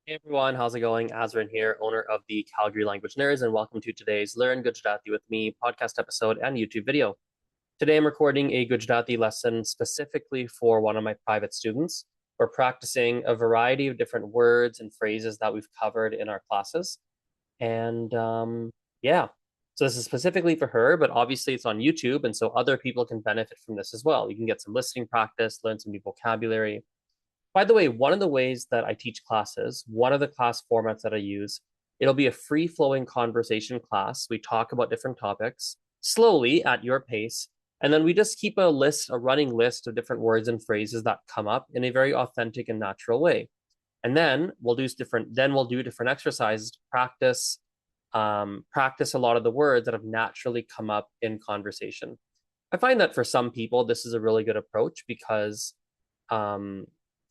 Hey everyone, how's it going? Azrin here, owner of the Calgary Language Nerds, and welcome to today's Learn Gujarati with Me podcast episode and YouTube video. Today I'm recording a Gujarati lesson specifically for one of my private students. We're practicing a variety of different words and phrases that we've covered in our classes. And yeah, so this is specifically for her, but obviously it's on YouTube, and so other people can benefit from this as well. You can get some listening practice, learn some new vocabulary. By the way, one of the ways that I teach classes, one of the class formats that I use, it'll be a free flowing conversation class. We talk about different topics slowly at your pace. And then we just keep a running list of different words and phrases that come up in a very authentic and natural way. And then we'll do different exercises to practice a lot of the words that have naturally come up in conversation. I find that for some people, this is a really good approach because um,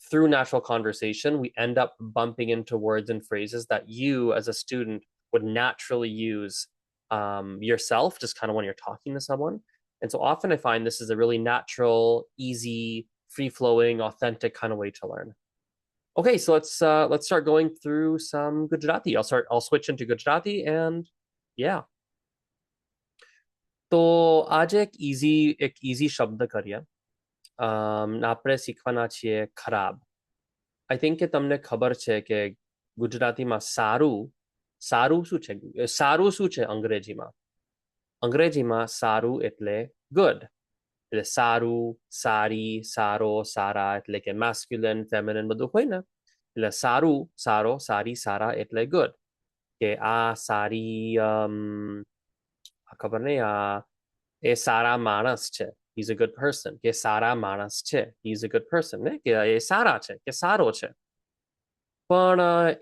through natural conversation, we end up bumping into words and phrases that you, as a student, would naturally use yourself, just kind of when you're talking to someone. And so often I find this is a really natural, easy, free flowing, authentic kind of way to learn. Okay, so let's start going through some Gujarati. I'll switch into Gujarati and yeah. તો આજે એક easy શબ્દ કરીએ. આપણે શીખવાના છીએ ખરાબ. I think કે તમને ખબર છે કે ગુજરાતીમાં સારું સારું શું છે અંગ્રેજીમાં સારું એટલે ગુડ એટલે સારું સારી સારો સારા એટલે કે મેસ્ક્યુલન ફેમિનિન બધું હોય ને એટલે સારું સારો સારી સારા એટલે ગુડ કે આ સારી ખબર નહીં આ એ સારા માણસ છે. He's a good person. કે સારા માણસ છે. He's a good person. ને કે એ સારા છે કે સારો છે. પણ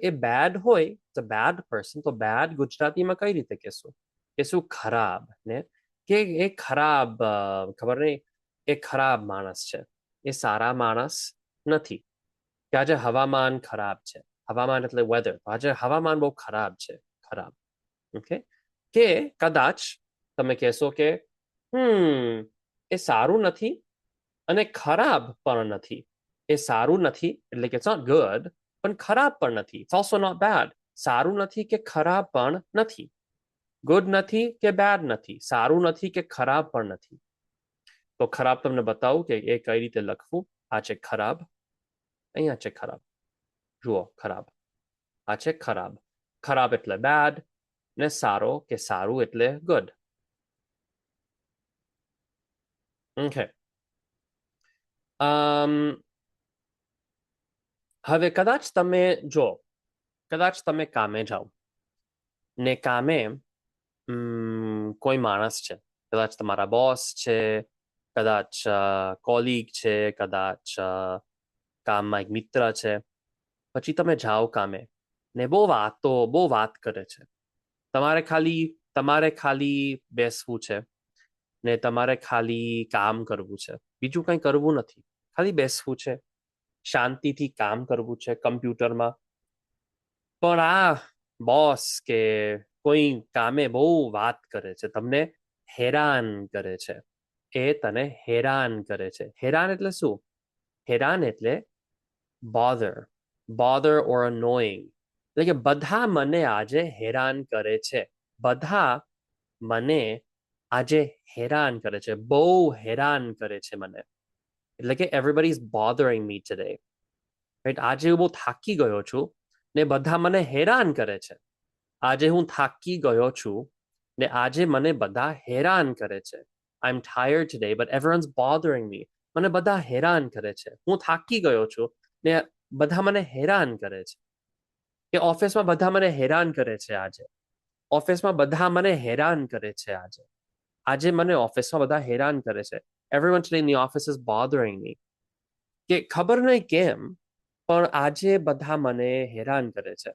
એ બેડ હોય તો બેડ પર્સન તો બેડ ગુજરાતીમાં કઈ રીતે કહેશું ખરાબ ને કે એ ખરાબ ખબર નહીં એ ખરાબ માણસ છે એ સારા માણસ નથી કે આજે હવામાન ખરાબ છે હવામાન એટલે વેધર આજે હવામાન બહુ ખરાબ છે ખરાબ ઓકે કે કદાચ તમે કહેશો કે એ સારું નથી અને ખરાબ પણ નથી એ સારું નથી એટલે કે ઇટ્સ નોટ ગુડ પણ ખરાબ પણ નથી ઇટ્સ ઓલ્સો નોટ બેડ સારું નથી કે ખરાબ પણ નથી ગુડ નથી કે બેડ નથી સારું નથી કે ખરાબ પણ નથી તો ખરાબ તમને બતાવું કે એ કઈ રીતે લખવું આ છે ખરાબ અહીંયા છે ખરાબ જુઓ ખરાબ આ છે ખરાબ ખરાબ એટલે બેડ ને સારો કે સારું એટલે ગુડ ઓકે હવે કદાચ તમે કામે જાઓ ને કામે કોઈ માણસ છે કદાચ તમારા બોસ છે કદાચ કોલીગ છે કદાચ કામમાં એક મિત્ર છે પછી તમે જાઓ કામે ને બહુ વાત કરે છે તમારે ખાલી બેસવું છે ને તમારે ખાલી કામ કરવું છે બીજું કંઈ કરવું નથી ખાલી બેસવું છે શાંતિથી કામ કરવું છે કમ્પ્યુટરમાં પણ આ બોસ કે કોઈ કામે બહુ વાત કરે છે તમને હેરાન કરે છે એ તને હેરાન કરે છે હેરાન એટલે શું હેરાન એટલે bother or annoying એટલે કે બધા મને આજે હેરાન કરે છે બધા મને આજે હેરાન કરે છે બહુ હેરાન કરે છે મને એટલે કે everybody is bothering me today right આજે હું બહુ થાકી ગયો છું ને બધા મને હેરાન કરે છે આજે હું થાકી ગયો છું ને આજે મને બધા હેરાન કરે છે I'm tired today but everyone's bothering me મને બધા હેરાન કરે છે હું થાકી ગયો છું ને બધા મને હેરાન કરે છે કે ઓફિસમાં બધા મને હેરાન કરે છે આજે ઓફિસમાં બધા મને હેરાન કરે છે આજે આજે મને ઓફિસમાં બધા હેરાન કરે છે everyone today in the office is bothering me કે ખબર નહીં કેમ પણ આજે બધા મને હેરાન કરે છે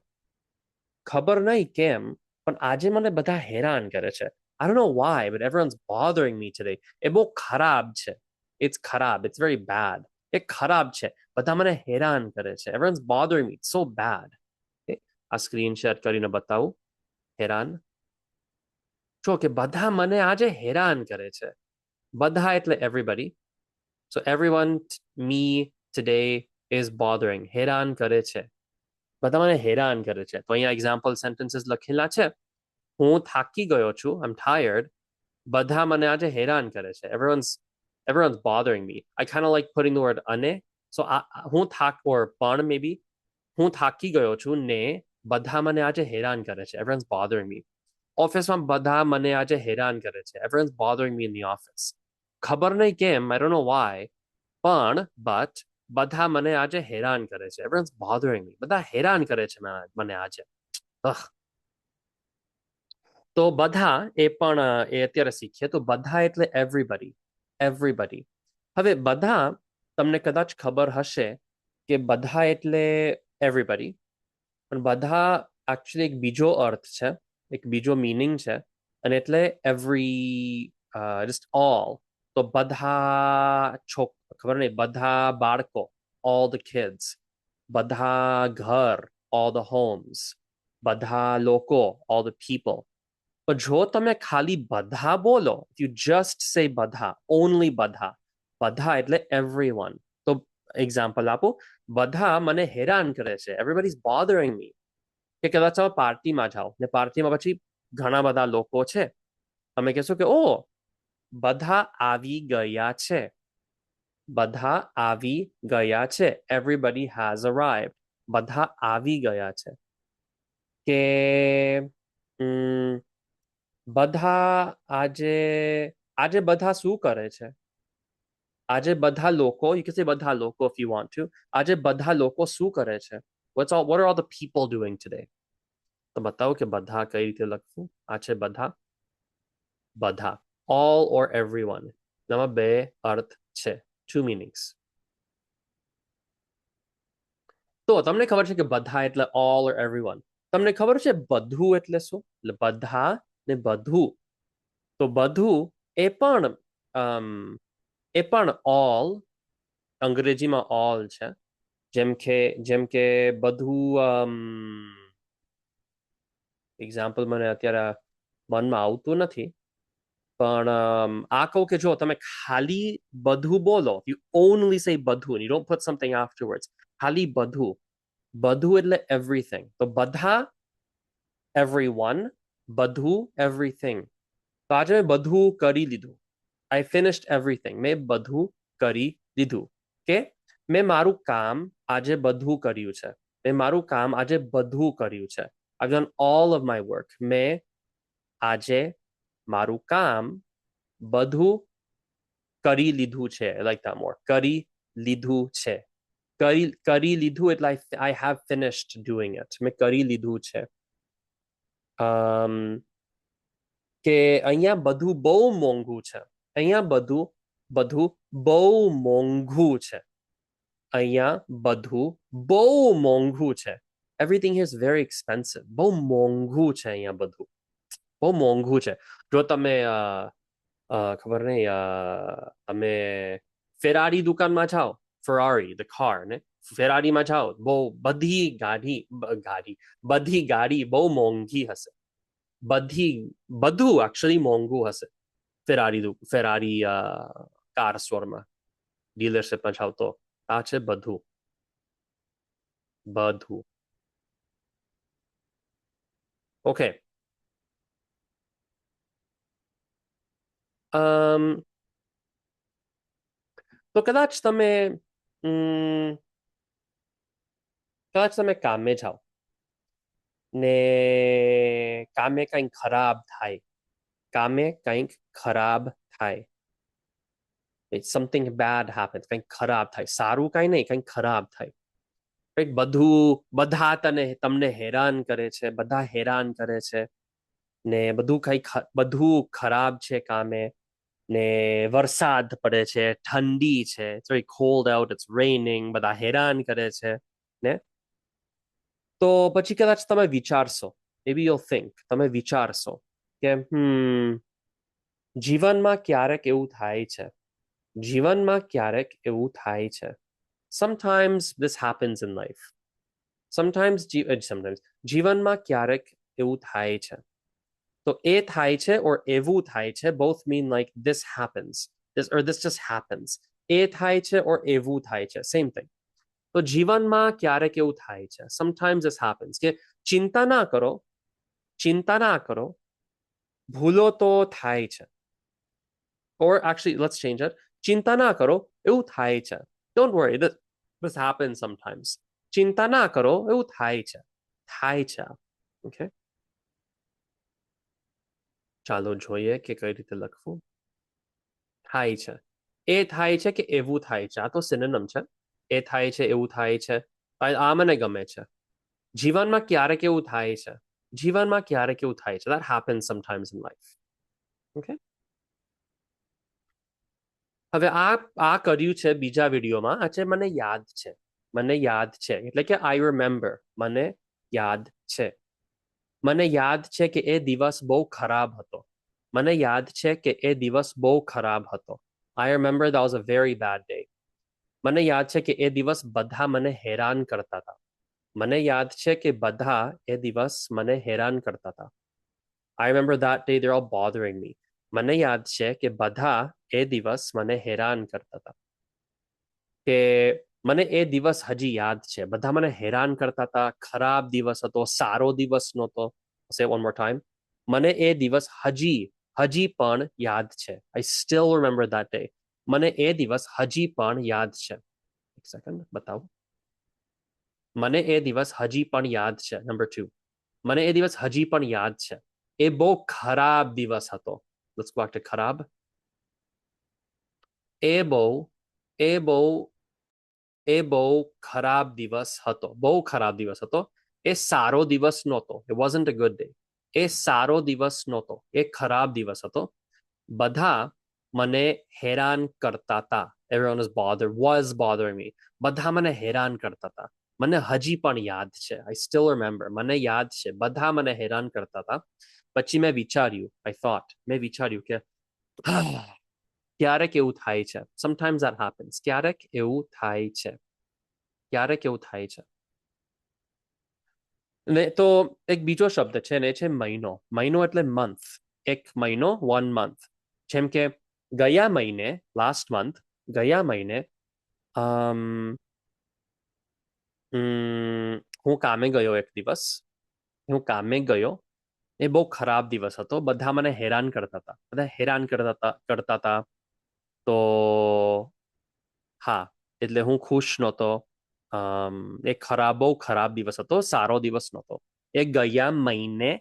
ખબર નહીં કેમ પણ આજે મને બધા હેરાન કરે છે I don't know why but everyone's bothering me today એ બહુ ખરાબ છે it's ખરાબ it's very bad એ ખરાબ છે બધા મને હેરાન કરે છે everyone's bothering me it's so bad okay? આ સ્ક્રીન શેર કરીને બતાવું હેરાન જો કે બધા મને આજે હેરાન કરે છે બધા એટલે everybody so everyone me today is bothering હેરાન કરે છે બધા મને હેરાન કરે છે. તો અહીંયા એક્ઝામ્પલ સેન્ટેન્સીસ લખેલા છે. હું થાકી ગયો છું, આઈ એમ ટાયર્ડ. બધા મને આજે હેરાન કરે છે. everyone's bothering me. I kind of like putting the word ane. So હું થાક or પણ maybe હું થાકી ગયો છું ને બધા મને આજે હેરાન કરે છે. everyone's bothering me. ઓફિસમાં બધા મને આજે હેરાન કરે છે. everyone's bothering me in the office. ખબર નહીં કેમ, I don't know why, પણ but બધા મને આજે હેરાન કરે છે. everyone's bothering me. બધા હેરાન કરે છે મને આજે. તો બધા એ પણ એ અત્યારે શીખીએ. તો બધા એટલે એવરીબડી. હવે બધા તમને કદાચ ખબર હશે કે બધા એટલે એવરીબડી, પણ બધા એકચ્યુઅલી એક બીજો અર્થ છે, એક બીજો મીનિંગ છે, અને એટલે એવરી જસ્ટ ઓલ. તો બધા ખબર નહીં, બધા બાળકો, all the kids, બધા ઘર, all the homes, બધા લોકો, all the people. પણ જો તમે ખાલી બધા બોલો, you just say બધા, only બધા, બધા એટલે everyone. તો એક્ઝામ્પલ આપો, બધા મને હેરાન કરે છે. everybody's bothering me. કે કદાચ તમે પાર્ટીમાં જાઓ ને પાર્ટીમાં પછી ઘણા બધા લોકો છે, તમે કહેશો કે ઓ બધા આવી ગયા છે. બધા આવી ગયા છે. everybody has arrived. બધા આવી ગયા છે. કે બધા આજે આજે બધા શું કરે છે? આજે બધા લોકો, you can say બધા લોકો if you want to. આજે બધા લોકો શું કરે છે? what are all the people doing today? તો બતાવો કે બધા કઈ રીતે લખવું. આ છે બધા. બધા, all or everyone. એમાં બે અર્થ છે, two meanings. તો તમને ખબર છે કે બધા એટલે all or everyone. તમને ખબર છે બધું એટલે શું? એટલે બધા ને બધું. તો બધું એ પણ all, અંગ્રેજીમાં all છે. જેમ કે બધું એક્ઝામ્પલ મને અત્યારે મનમાં આવતું નથી, પણ આ કહું કે જો તમે ખાલી બધું બોલો, you only say બધું, you don't put something afterwards. ખાલી બધું એટલે everything. તો બધા everyone, બધું everything. તો આજે મેં બધું કરી લીધું. I finished everything. મેં બધું કરી લીધું. કે મેં મારું કામ આજે બધું કર્યું છે. મેં મારું કામ આજે બધું કર્યું છે. I've done all of my work. મેં આજે મારું કામ બધું કરી લીધું છે. I like that more. કરી લીધું છે. કરી લીધું એટલે I have finished doing it. મેં કરી લીધું છે. કે અહીંયા બધું બહુ મોંઘું છે. અહીંયા બધું બહુ મોંઘું છે. અહીંયા બધું બહુ મોંઘું છે. Everything here is very expensive. બહુ મોંઘું છે અહીંયા બધું. બહુ મોંઘું છે. જો તમે ખબર નહીં, તમે ફેરારી દુકાનમાં જાઓ, ફરારી ધ કાર ને, ફેરારીમાં જાઓ, બધી ગાડી બહુ મોંઘી હશે. બધું એકચ્યુઅલી મોંઘું હશે. ફેરારી કાર સ્ટોરમાં, ડીલરશીપમાં જાઓ તો આ છે બધું. ઓકે. તો કદાચ તમે કામે જાઓ ને કામે કંઈક ખરાબ થાય. something bad happens. કંઈક ખરાબ થાય. સારું કંઈ નહીં, કંઈક ખરાબ થાય. કંઈક બધા તમને હેરાન કરે છે. બધા હેરાન કરે છે ને બધું ખરાબ છે કામે. ને વરસાદ પડે છે, ઠંડી છે, it's very cold out, it's raining, બધા હેરાન કરે છે ને. તો પછી કદાચ તમે વિચારશો, maybe you'll think, તમે વિચારશો કે જીવનમાં ક્યારેક એવું થાય છે. Sometimes this happens in life. Sometimes જીવનમાં ક્યારેક એવું થાય છે. તો એ થાય છે or એવું થાય છે, both mean like this happens, this just happens. એ થાય છે or એવું થાય છે, same thing. તો જીવનમાં ક્યારેક એવું થાય છે, સમટાઇમ્સ ધીસ હેપન્સ, કે ચિંતા ના કરો, ચિંતા ના કરો, ભૂલો તો થાય છે. Or actually, let's change it. ચિંતા ના કરો, એવું થાય છે. Don't worry, this happens sometimes. ચિંતા ના કરો, એવું થાય છે. થાય છે. Okay? ચાલો જોઈએ કે કઈ રીતે લખવું. થાય છે. એ થાય છે કે એવું થાય છે. આ તો સિનોનિમ છે. એ થાય છે, એવું થાય છે. આ મને ગમે છે. જીવનમાં ક્યારેક એવું થાય છે. જીવનમાં ક્યારેક એવું થાય છે. That happens sometimes in life. Okay? હવે આ કર્યું છે બીજા વિડીયોમાં. આજે મને યાદ છે. મને યાદ છે એટલે કે આઈ રિમેમ્બર. મને યાદ છે. મને યાદ છે કે એ દિવસ બહુ ખરાબ હતો. મને યાદ છે કે એ દિવસ બહુ ખરાબ હતો. I remember that was a very bad day. મને યાદ છે કે એ દિવસ બધા મને હેરાન કરતા હતા. મને યાદ છે કે બધા એ દિવસ મને હેરાન કરતા હતા. I remember that day they're all bothering me. મને યાદ છે કે બધા એ દિવસ મને હેરાન કરતા હતા. કે મને એ દિવસ હજી યાદ છે. બધા મને હેરાન કરતા હતા. ખરાબ દિવસ હતો, સારો દિવસ નહોતો. Say it one more time. મને એ દિવસ હજી પણ યાદ છે. I still remember that day. મને એ દિવસ હજી પણ યાદ છે. એક સેકન્ડ બતાવું. મને એ દિવસ હજી પણ યાદ છે. નંબર 2. મને એ દિવસ હજી પણ યાદ છે. એ બહુ ખરાબ દિવસ હતો. Let's go back to ખરાબ. એ બહુ એ બહુ એ બહુ ખરાબ દિવસ હતો. બહુ ખરાબ દિવસ હતો. એ સારો દિવસ નહોતો. It wasn't a good day. એ સારો દિવસ નહોતો. એ ખરાબ દિવસ હતો. બધા મને હેરાન કરતા હતા. Everyone was bothering me. બધા મને હેરાન કરતા હતા. મને હજી પણ યાદ છે. I still remember. મને યાદ છે. બધા મને હેરાન કરતા હતા. પછી મેં વિચાર્યું, મેં વિચાર્યું કે ક્યારેક એવું થાય છે. Sometimes that happens. ક્યારેક એવું થાય છે. ક્યારેક એવું થાય છે. ને તો એક બીજો શબ્દ છે ને, એ છે મહિનો. મહિનો એટલે મંથ. એક મહિનો, 1 month. જેમ કે ગયા મહિને, લાસ્ટ મંથ, ગયા મહિને હું કામે ગયો એક દિવસ. હું કામે ગયો. એ બહુ ખરાબ દિવસ હતો. બધા મને હેરાન કરતા હતા. બધા હેરાન કરતા હતા. તો હા, એટલે હું ખુશ નહોતો. એ બહુ ખરાબ દિવસ હતો. સારો દિવસ નહોતો. એ ગયા મહિને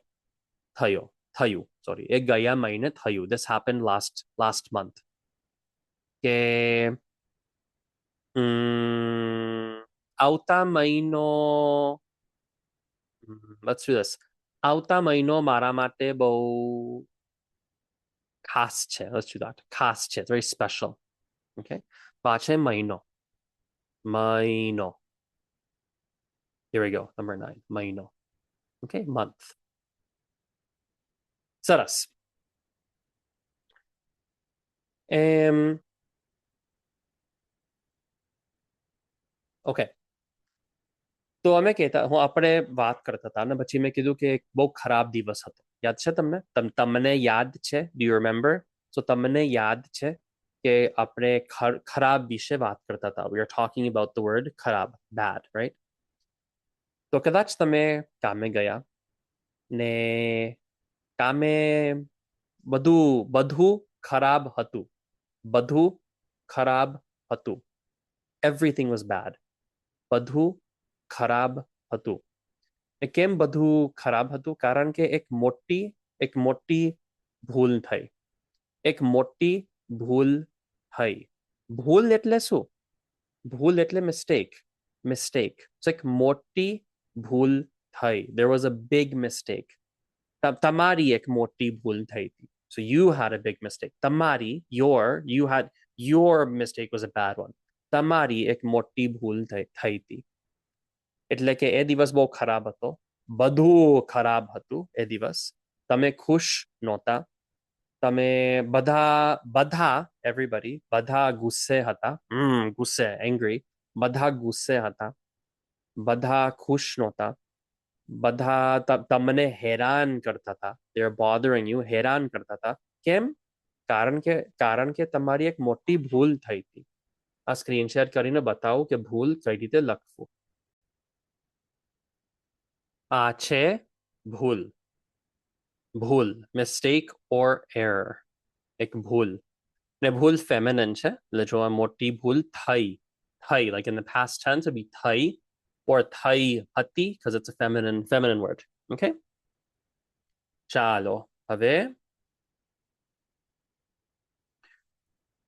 થયું. સોરી, એ ગયા મહિને થયું. This happened last month. કે આવતા મહિનો, let's do this. આવતા મહિનો મારા માટે બહુ ખાસ છે. Let's do that. ખાસ છે. It's very special. Okay? તો આ છે મહિનો. મહિનો. Here we go. Number 9. મહિનો. Okay? Month. સરસ. ઓકે. તો આપણે વાત કરતા હતા અને પછી મેં કીધું કે બહુ ખરાબ દિવસ હતો. યાદ છે તમને? તમને યાદ છે? Do you remember? So તમને યાદ છે કે આપણે ખરાબ વિશે વાત કરતા હતા. We are talking about the word ખરાબ, bad, right? તો કદાચ તમે કામે ગયા ને કામે બધું ખરાબ હતું. બધું ખરાબ હતું. Everything was bad. બધું ખરાબ હતું. કેમ બધું ખરાબ હતું? કારણ કે એક મોટી ભૂલ થઈ. એક મોટી ભૂલ થઈ. ભૂલ એટલે શું? ભૂલ એટલે મિસ્ટેક. એક મોટી ભૂલ થઈ. There was a big mistake. તમારી એક મોટી ભૂલ થઈ હતી. So you had a big mistake. Your mistake was a bad one. તમારી એક મોટી ભૂલ થઈ હતી. એટલે કે એ દિવસ બહુ ખરાબ હતો. બધું ખરાબ હતું એ દિવસ. તમે ખુશ નહોતા. તમે બધા everybody બધા ગુસ્સે હતા. ગુસ્સે, એંગ્રી. બધા ગુસ્સે હતા. બધા ખુશ નહોતા. બધા તમને હેરાન કરતા હતા. They are bothering you. હેરાન કરતા હતા. કેમ? કારણ કે તમારી એક મોટી ભૂલ થઈ હતી. આ સ્ક્રીન શેર કરીને બતાવું કે ભૂલ કઈ રીતે લખવું. આ છે ભૂલ. ભૂલ, મિસ્ટેક ઓર એરર, એક ભૂલ. ને ભૂલ ફેમિનિન છે, એટલે જો આ મોટી ભૂલ થઈ, થઈ, like in the past tense would be થઈ or થઈ હતી, because it's a feminine word. Okay? ચાલો હવે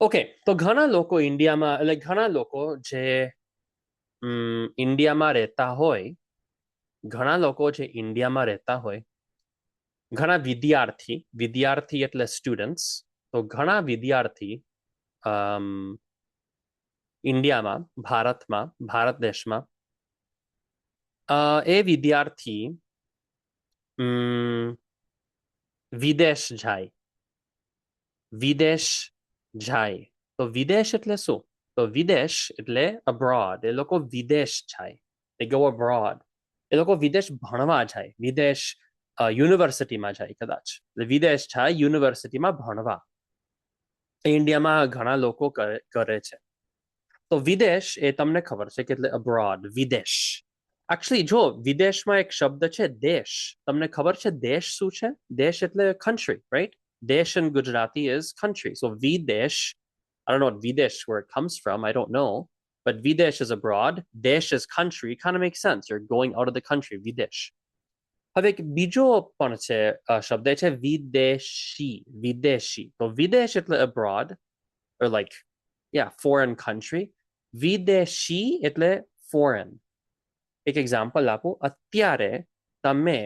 ઓકે, તો ઘણા લોકો ઇન્ડિયામાં, એટલે ઘણા લોકો જે ઇન્ડિયામાં રહેતા હોય, ઘણા લોકો જે ઇન્ડિયામાં રહેતા હોય, ઘણા વિદ્યાર્થી, વિદ્યાર્થી એટલે સ્ટુડન્ટ્સ, તો ઘણા વિદ્યાર્થી ઇન્ડિયામાં, ભારતમાં, ભારત દેશમાં એ વિદ્યાર્થી વિદેશ જાય, વિદેશ જાય. તો વિદેશ એટલે શું? તો વિદેશ એટલે અબ્રોડ. એ લોકો વિદેશ જાય, they go abroad. એ લોકો વિદેશ ભણવા જાય, વિદેશ યુનિવર્સિટીમાં જાય કદાચ, વિદેશ જાય યુનિવર્સિટીમાં ભણવા. ઇન્ડિયામાં ઘણા લોકો કરે છે. તો વિદેશ એ તમને ખબર છે કે એટલે અબ્રોડ, વિદેશ. એકચ્યુઅલી જો વિદેશમાં એક શબ્દ છે દેશ, તમને ખબર છે દેશ શું છે? દેશ એટલે country, right? Desh in Gujarati is country. So Videsh, I don't know what Videsh where it comes from, I don't know. But Videsh is abroad, Desh is country, kind of makes sense. You're going out of the country, Videsh. હવે એક બીજો પણ છે શબ્દ છે વિદેશી, વિદેશી. તો વિદેશ એટલે abroad, or like, yeah, foreign country. વિદેશી એટલે foreign. એક એક્ઝામ્પલ આપું. અત્યારે તમે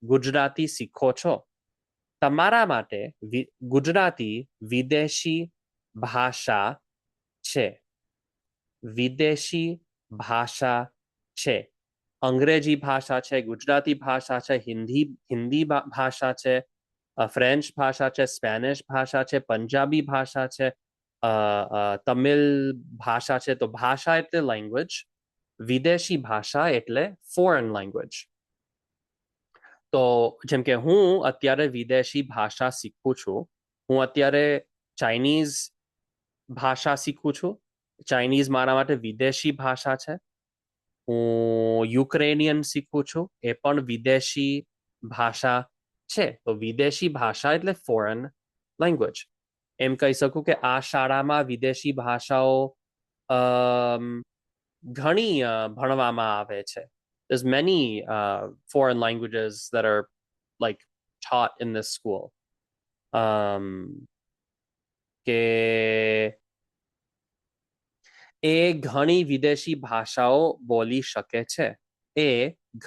ગુજરાતી શીખો છો. તમારા માટે ગુજરાતી વિદેશી ભાષા છે, વિદેશી ભાષા છે. અંગ્રેજી ભાષા છે, ગુજરાતી ભાષા છે, હિન્દી ભાષા છે, ફ્રેન્ચ ભાષા છે, સ્પેનિશ ભાષા છે, પંજાબી ભાષા છે, તમિલ ભાષા છે. તો ભાષા એટલે લેંગ્વેજ, વિદેશી ભાષા એટલે ફોરેન લેંગ્વેજ. તો જેમ કે હું અત્યારે વિદેશી ભાષા શીખું છું. હું અત્યારે ચાઇનીઝ ભાષા શીખું છું. ચાઇનીઝ મારા માટે વિદેશી ભાષા છે. હું યુક્રેનિયન શીખું છું, એ પણ વિદેશી ભાષા છે. તો વિદેશી ભાષા એટલે ફોરેન લેંગ્વેજ. એમ કહી શકું કે આ શાળામાં વિદેશી ભાષાઓ ઘણી ભણવામાં આવે છે. There's many foreign languages that are like taught in this school. કે એ ઘણી વિદેશી ભાષાઓ બોલી શકે છે. એ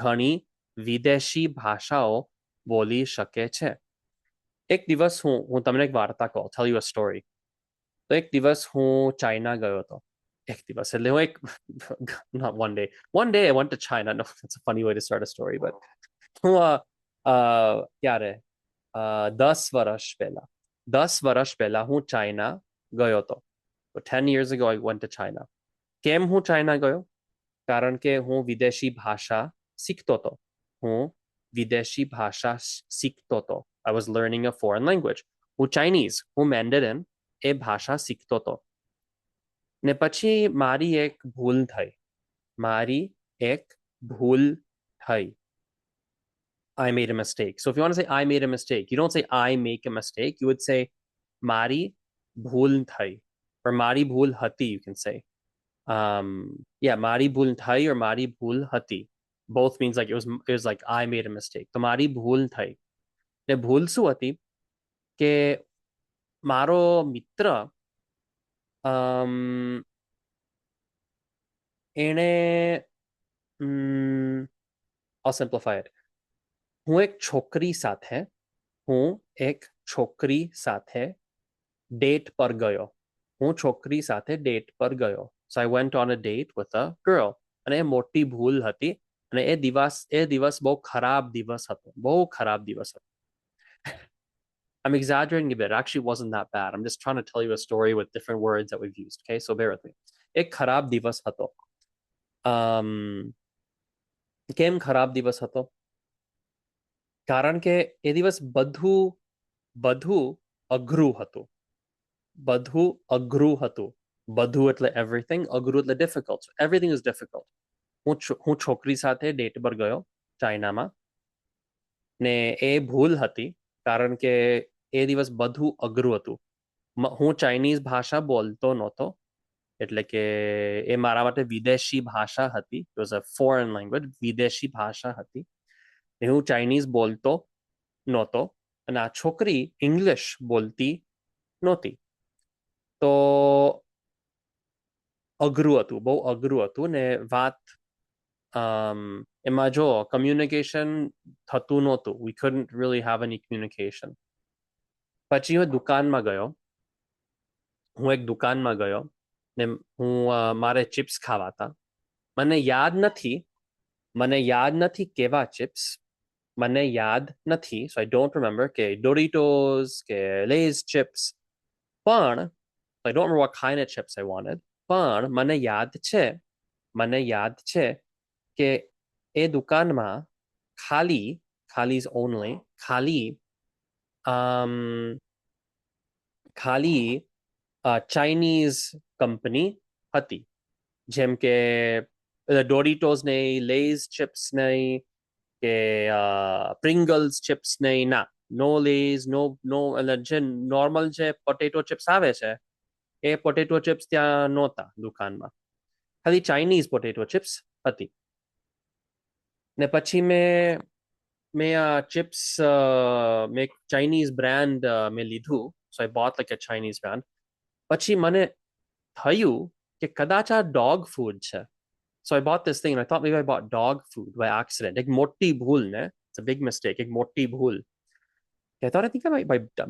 ઘણી વિદેશી ભાષાઓ બોલી શકે છે. એક દિવસ હું તમને એક વાર્તા કહું, tell you a story. તો એક દિવસ હું ચાઇના ગયો હતો. એક દિવસ એટલે હું એક not one day I went to China. No, that's a funny way to start a story, but હું ક્યારે 10 વર્ષ પહેલા, 10 વર્ષ પહેલા હું ચાઇના ગયો હતો. So 10 years ago I went to China. કેમ હું ચાઇના ગયો? કારણ કે હું વિદેશી ભાષા શીખતો હતો. હું વિદેશી ભાષા શીખતો હતો. I was learning a foreign language. હું ચાઇનીઝ, હું મેન્ડરિન, એ ભાષા શીખતો હતો. ને પછી મારી એક ભૂલ થઈ. મારી એક ભૂલ થઈ. I made a mistake. So if you want to say I made a mistake, you don't say I make a mistake. You would say મારી ભૂલ થઈ, or મારી ભૂલ હતી, you can say. Yeah, મારી ભૂલ થઈ or મારી ભૂલ હતી. Both means like it was like I made a mistake. તો મારી ભૂલ થઈ. ને ભૂલ શું હતી કે મારો મિત્ર એણે I'll simplify it. હું એક છોકરી સાથે, હું એક છોકરી સાથે ડેટ પર ગયો. હું છોકરી સાથે ડેટ પર ગયો. So I went on a date with a girl. અને એ મોટી ભૂલ હતી. અને એ દિવસ બહુ ખરાબ દિવસ હતો. બહુ ખરાબ દિવસ હતો. I'm exaggerating a bit. It actually wasn't that bad. I'm just trying to tell you a story with different words that we've used. Okay, so bear with me. એક ખરાબ દિવસ હતો. કેમ ખરાબ દિવસ હતો? કારણ કે એ દિવસ બધું અઘરું હતું. બધું અઘરું હતું. બધું એટલે everything, અઘરું એટલે difficult. So everything is difficult. હું છોકરી સાથે ડેટ પર ગયો ચાઇનામાં, ને એ ભૂલ હતી કારણ કે એ દિવસ બધું અઘરું હતું. હું ચાઇનીઝ ભાષા બોલતો નહોતો, એટલે કે એ મારા માટે વિદેશી ભાષા હતી. It was a foreign language, વિદેશી ભાષા હતી. ને હું ચાઇનીઝ બોલતો નહોતો અને આ છોકરી ઇંગ્લિશ બોલતી નહોતી. તો અઘરું હતું, બહુ અઘરું હતું. ને વાત એમાં જો કમ્યુનિકેશન થતું નહોતું. વી couldn't really have any communication. પછી હું એક દુકાનમાં ગયો ને મારે ચિપ્સ ખાવા હતા. મને યાદ નથી કેવા ચિપ્સ, મને યાદ નથી, સો આઈ ડોન્ટ રિમેમ્બર કે ડોરિટોઝ કે લેઝ ચિપ્સ. પણ I don't remember what kind of chips I wanted. પણ મને યાદ છે કે એ દુકાનમાં ખાલી ઓનલી ખાલી ચાઇનીઝ કંપની હતી. જેમ કે ડોરિટોઝ નહીં, લેઝ ચિપ્સ નહીં, કે પ્રિંગલ્સ ચિપ્સ નહીં. ના, નો લેઝ, નો જે નોર્મલ જે પોટેટો ચિપ્સ આવે છે એ પોટેટો ચિપ્સ ત્યાં નહોતા દુકાનમાં. ખાલી ચાઇનીઝ પોટેટો ચિપ્સ હતી. ને પછી મેં ચિપ્સ મેં ચાઇનીઝ બ્રાન્ડ મેં લીધું. So I bought like a Chinese brand. પછી મને થયું કે કદાચ આ ડોગ ફૂડ છે. So I bought this thing and I thought maybe I bought dog food by accident. एक मोटी भूल ने. It's a big mistake. एक मोटी भूल. I think I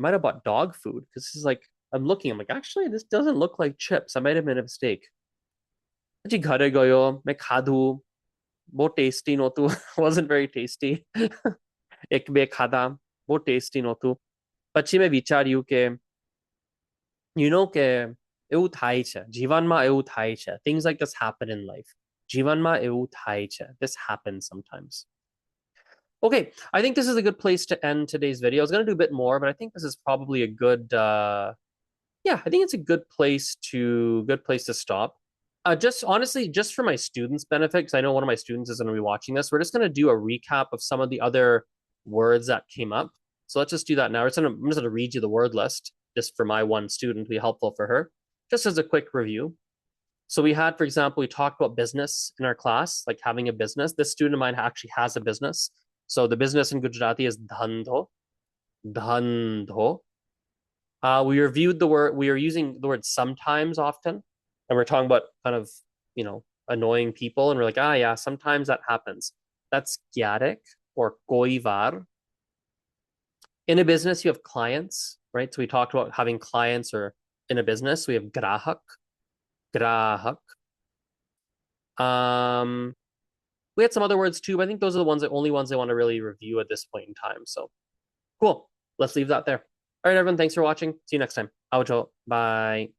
might have bought dog food because this is like I'm looking. I'm like, actually, this doesn't look like chips. I might have made a mistake. પછી ઘરે ગયો, મેં ખાધું, બહુ tasty નહોતું. Wasn't very tasty. એક બે ખાધા, બહુ ટેસ્ટી નહોતું. પછી મેં વિચાર્યું કે કે એવું થાય છે જીવનમાં, એવું થાય છે. Things like this happen in life. જીવનમાં એવું થાય છે. This happens sometimes. Okay, I think this is a good place to end today's video. I was going to do a bit more, but I think this is probably a good I think it's a good place to stop. Just honestly, just for my students' benefit, because I know one of my students is going to be watching this, we're just going to do a recap of some of the other words that came up. So let's just do that now. I'm just going to read you the word list just for my one student to be helpful for her, just as a quick review. So we had, for example, we talked about business in our class, like having a business. This student of mine actually has a business. So the business in Gujarati is dhandho. Dhandho. We reviewed the word, we are using the word sometimes often, and we're talking about kind of, annoying people. And we're like, yeah, sometimes that happens. That's kyarik or koivar. In a business, you have clients, right? So we talked about having clients, or in a business, we have grahak. Grahak. We had some other words too, but I think those are the only ones I want to really review at this point in time. So cool. Let's leave that there. All right, everyone. Thanks for watching. See you next time. Auto. Bye.